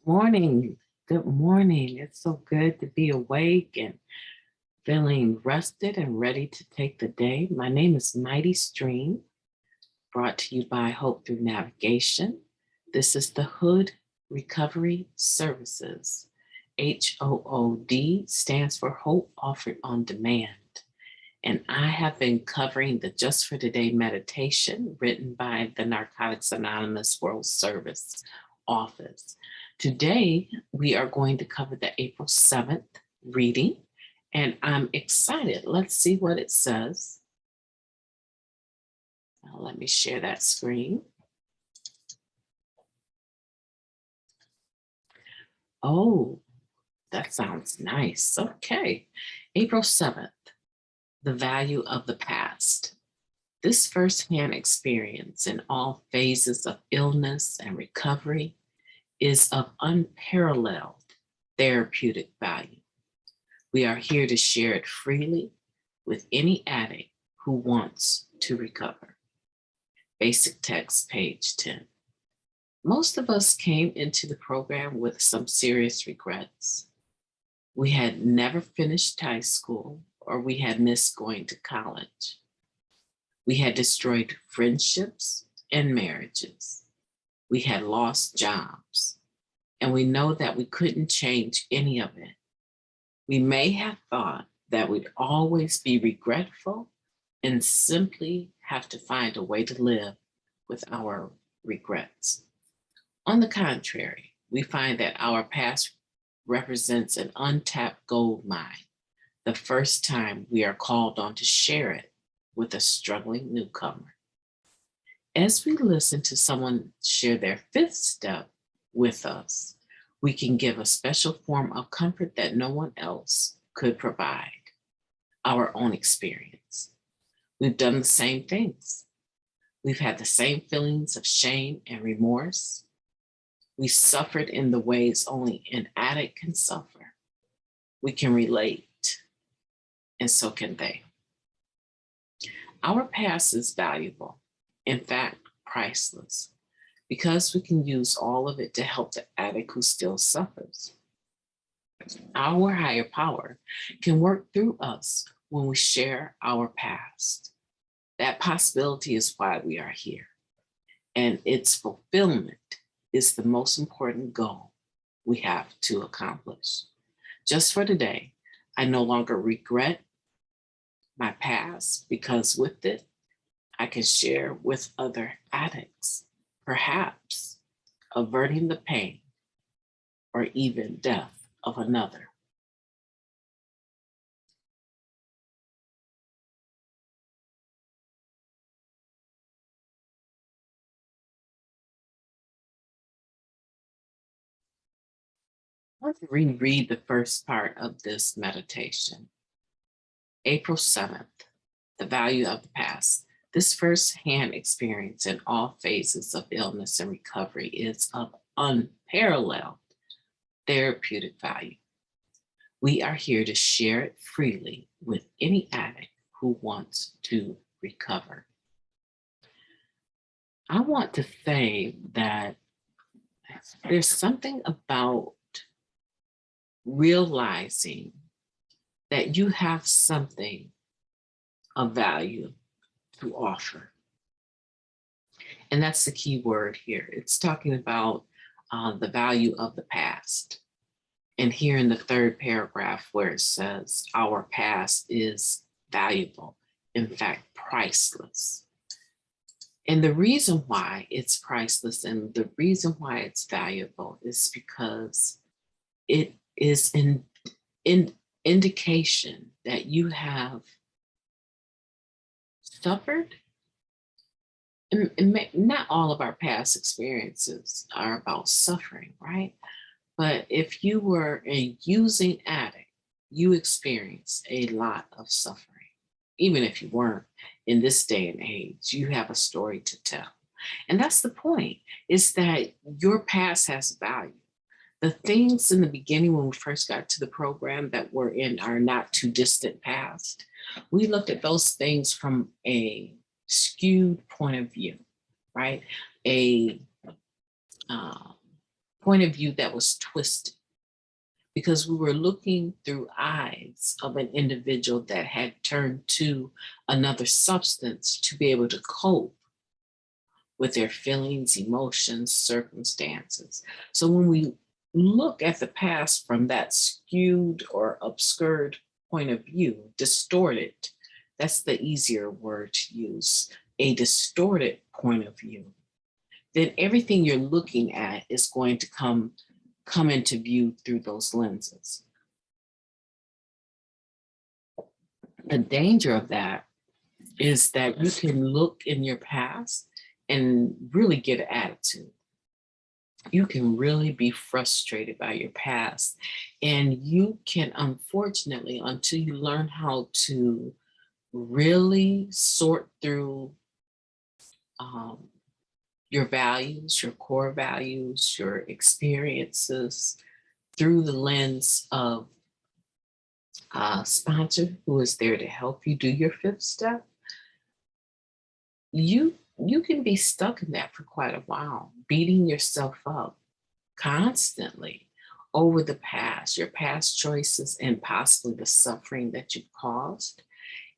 Morning. Good morning. It's so good to be awake and feeling rested and ready to take the day. My name is MightyStream, brought to you by Hope Through Navigation. This is the H.O.O.D Recovery Services. H.O.O.D stands for Hope Offered on Demand. And I have been covering the Just for Today meditation written by the Narcotics Anonymous World Service Office. Today, we are going to cover the April 7th reading, and I'm excited. Let's see what it says. Now, let me share that screen. Oh, that sounds nice. Okay. April 7th, the value of the past. This firsthand experience in all phases of illness and recovery is of unparalleled therapeutic value. We are here to share it freely with any addict who wants to recover. Basic text, page 10. Most of us came into the program with some serious regrets. We had never finished high school, or we had missed going to college. We had destroyed friendships and marriages. We had lost jobs, and we know that we couldn't change any of it. We may have thought that we'd always be regretful and simply have to find a way to live with our regrets. On the contrary, we find that our past represents an untapped gold mine, the first time we are called on to share it with a struggling newcomer. As we listen to someone share their fifth step with us, we can give a special form of comfort that no one else could provide, our own experience. We've done the same things. We've had the same feelings of shame and remorse. We suffered in the ways only an addict can suffer. We can relate, and so can they. Our past is valuable, in fact, priceless, because we can use all of it to help the addict who still suffers. Our higher power can work through us when we share our past. That possibility is why we are here, and its fulfillment is the most important goal we have to accomplish. Just for today, I no longer regret my past, because with it, I can share with other addicts, perhaps averting the pain or even death of another. Let's reread the first part of this meditation. April 7th, the value of the past. This firsthand experience in all phases of illness and recovery is of unparalleled therapeutic value. We are here to share it freely with any addict who wants to recover. I want to say that there's something about realizing that you have something of value to offer. And that's the key word here. It's talking about the value of the past. And here in the third paragraph where it says, our past is valuable, in fact, priceless. And the reason why it's priceless and the reason why it's valuable is because it is an indication that you have suffered. And not all of our past experiences are about suffering, right? But if you were a using addict, you experienced a lot of suffering. Even if you weren't, in this day and age, you have a story to tell. And that's the point, is that your past has value. The things in the beginning when we first got to the program that were in our not too distant past, we looked at those things from a skewed point of view, right? A point of view that was twisted, because we were looking through eyes of an individual that had turned to another substance to be able to cope with their feelings, emotions, circumstances. So when we look at the past from that skewed or obscured point of view, distorted, that's the easier word to use, a distorted point of view, then everything you're looking at is going to come into view through those lenses. The danger of that is that you can look in your past and really get an attitude. You can really be frustrated by your past. And you can, unfortunately, until you learn how to really sort through your values, your core values, your experiences through the lens of a sponsor who is there to help you do your fifth step, you can be stuck in that for quite a while, beating yourself up constantly over the past, your past choices, and possibly the suffering that you caused.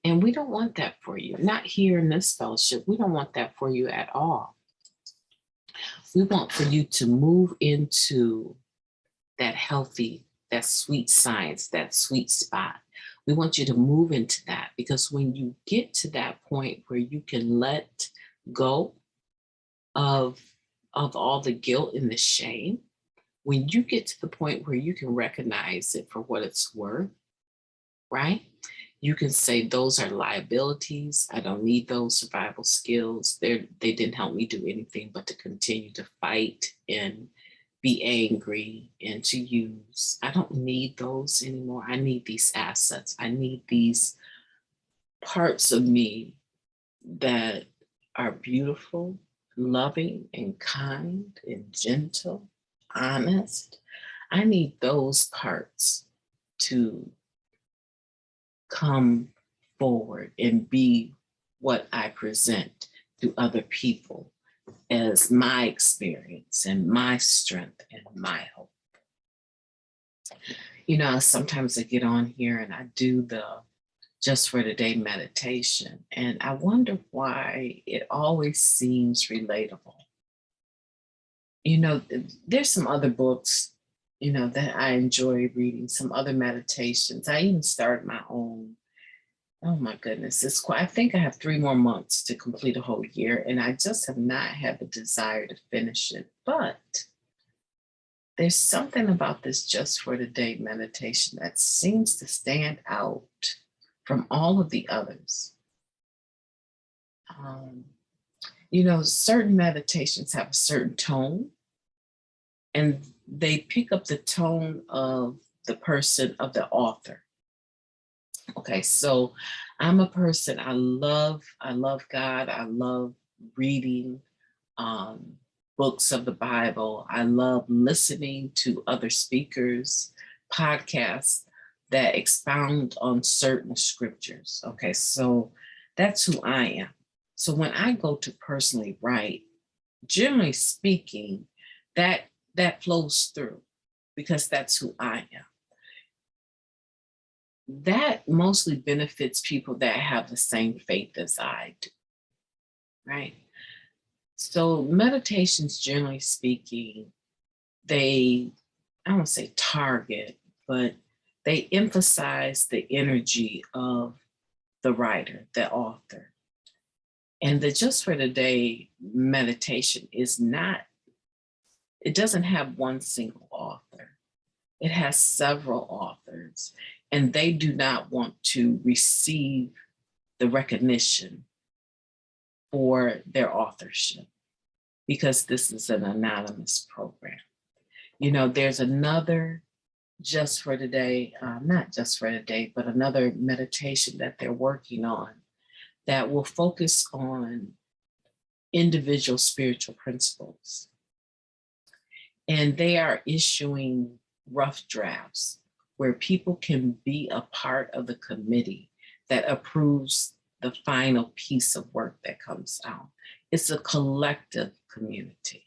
And we don't want that for you. Not here in this fellowship. We don't want that for you at all. We want for you to move into that healthy, that sweet science, that sweet spot. We want you to move into that, because when you get to that point where you can let go of all the guilt and the shame, when you get to the point where you can recognize it for what it's worth, right? You can say, those are liabilities. I don't need those survival skills. They didn't help me do anything but to continue to fight and be angry and to use. I don't need those anymore. I need these assets. I need these parts of me that are beautiful, loving, and kind, and gentle, honest. I need those parts to come forward and be what I present to other people as my experience and my strength and my hope. You know, sometimes I get on here and I do the just for today meditation, and I wonder why it always seems relatable. You know, there's some other books, you know, that I enjoy reading, some other meditations. I even started my own. Oh my goodness, it's quite, I think I have 3 more months to complete a whole year, and I just have not had the desire to finish it. But there's something about this just for today meditation that seems to stand out from all of the others. You know, certain meditations have a certain tone, and they pick up the tone of the person, of the author. Okay, so I'm a person, I love God. I love reading books of the Bible. I love listening to other speakers, podcasts that expound on certain scriptures. Okay, so that's who I am. So when I go to personally write, generally speaking, that flows through, because that's who I am. That mostly benefits people that have the same faith as I do, right? So meditations, generally speaking, they, I don't say target, but they emphasize the energy of the writer, the author. And the Just for Today meditation is not, it doesn't have one single author. It has several authors, and they do not want to receive the recognition for their authorship, because this is an anonymous program. You know, there's another Just for Today, not Just for Today, but another meditation that they're working on that will focus on individual spiritual principles. And they are issuing rough drafts where people can be a part of the committee that approves the final piece of work that comes out. It's a collective community.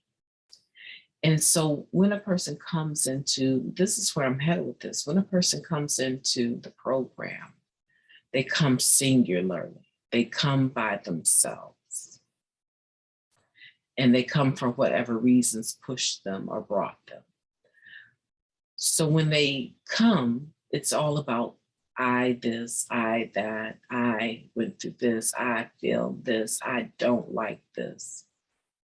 And so when a person comes into, this is where I'm headed with this, when a person comes into the program, they come singularly, they come by themselves, and they come for whatever reasons pushed them or brought them. So when they come, it's all about I this, I that, I went through this, I feel this, I don't like this.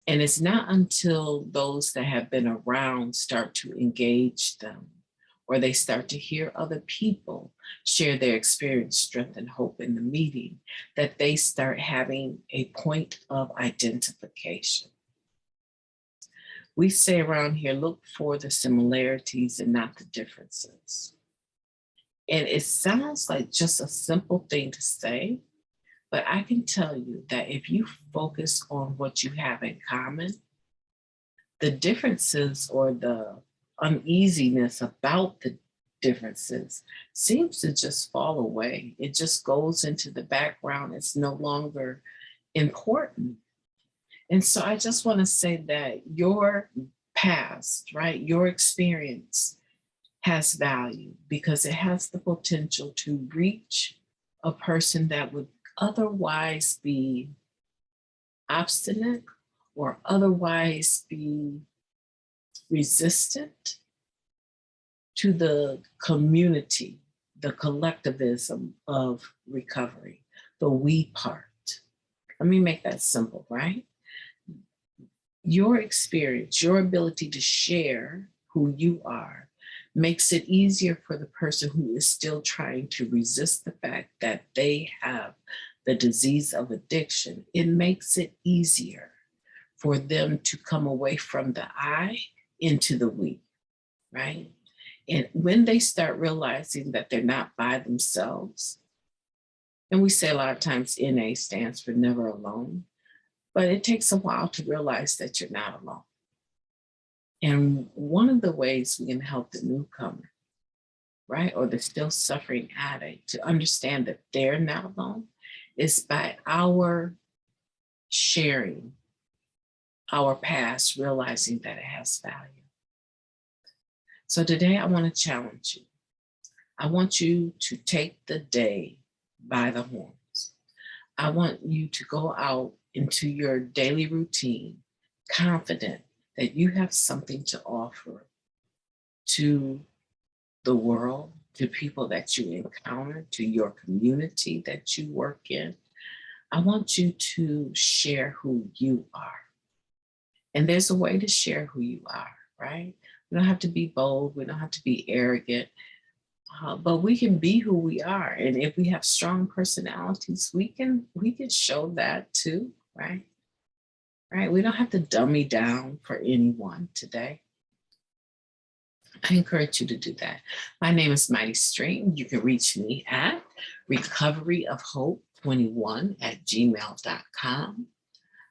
And it's not until those that have been around start to engage them, or they start to hear other people share their experience, strength, and hope in the meeting, that they start having a point of identification. We say around here, look for the similarities and not the differences. And it sounds like just a simple thing to say, but I can tell you that if you focus on what you have in common, the differences or the uneasiness about the differences seems to just fall away. It just goes into the background. It's no longer important. And so I just want to say that your past, right, your experience has value because it has the potential to reach a person that would otherwise be obstinate or otherwise be resistant to the community, the collectivism of recovery, the we part. Let me make that simple, right? Your experience, your ability to share who you are makes it easier for the person who is still trying to resist the fact that they have the disease of addiction. It makes it easier for them to come away from the I into the we, right? And when they start realizing that they're not by themselves, and we say a lot of times NA stands for never alone, but it takes a while to realize that you're not alone. And one of the ways we can help the newcomer, right, or the still suffering addict to understand that they're not alone is by our sharing our past, realizing that it has value. So today I want to challenge you. I want you to take the day by the horns. I want you to go out into your daily routine, confident that you have something to offer to the world, to people that you encounter, to your community that you work in. I want you to share who you are. And there's a way to share who you are, right? We don't have to be bold. We don't have to be arrogant. But we can be who we are. And if we have strong personalities, we can show that too, right? Right? We don't have to dummy down for anyone today. I encourage you to do that. My name is MightyStream. You can reach me at recoveryofhope21@gmail.com.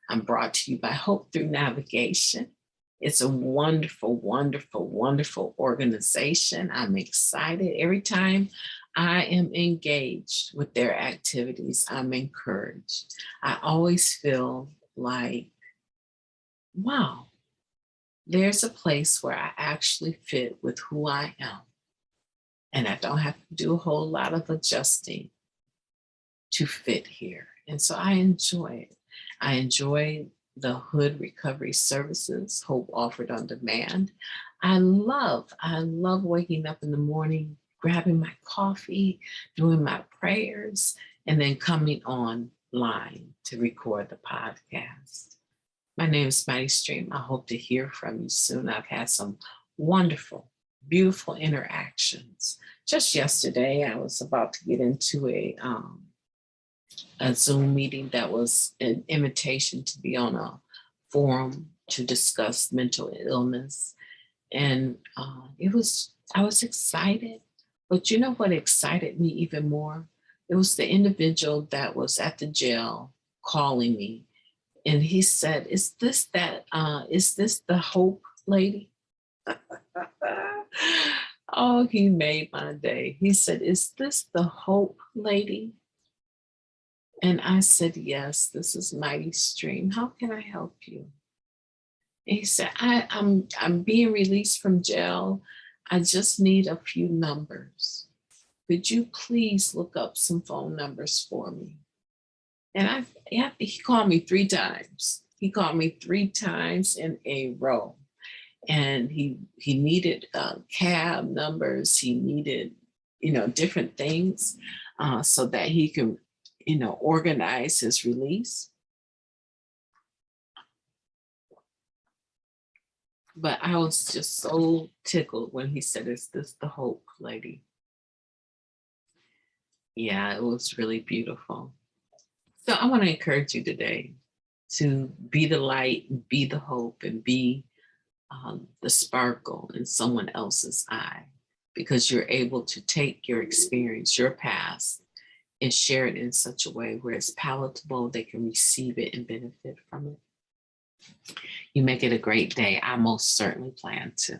I'm brought to you by Hope Through Navigation. It's a wonderful, wonderful, wonderful organization. I'm excited. Every time I am engaged with their activities, I'm encouraged. I always feel like, wow, there's a place where I actually fit with who I am. And I don't have to do a whole lot of adjusting to fit here. And so I enjoy it. I enjoy the H.O.O.D recovery services, Hope Offered on Demand. I love waking up in the morning, grabbing my coffee, doing my prayers, and then coming online to record the podcast. My name is MightyStream. I hope to hear from you soon. I've had some wonderful, beautiful interactions. Just yesterday, I was about to get into a Zoom meeting that was an invitation to be on a forum to discuss mental illness. And I was excited, but you know what excited me even more? It was the individual that was at the jail calling me. And he said, is this the Hope lady? Oh, he made my day. He said, is this the Hope lady? And I said, yes, this is MightyStream. How can I help you? He said, I'm being released from jail. I just need a few numbers. Could you please look up some phone numbers for me? And he called me 3 times. He called me 3 times in a row. And he needed cab numbers. He needed, different things so that he can, organize his release. But I was just so tickled when he said, "Is this the hope, lady?" Yeah, it was really beautiful. So I want to encourage you today to be the light, be the hope, and be the sparkle in someone else's eye, because you're able to take your experience, your past, and share it in such a way where it's palatable, they can receive it and benefit from it. You make it a great day. I most certainly plan to.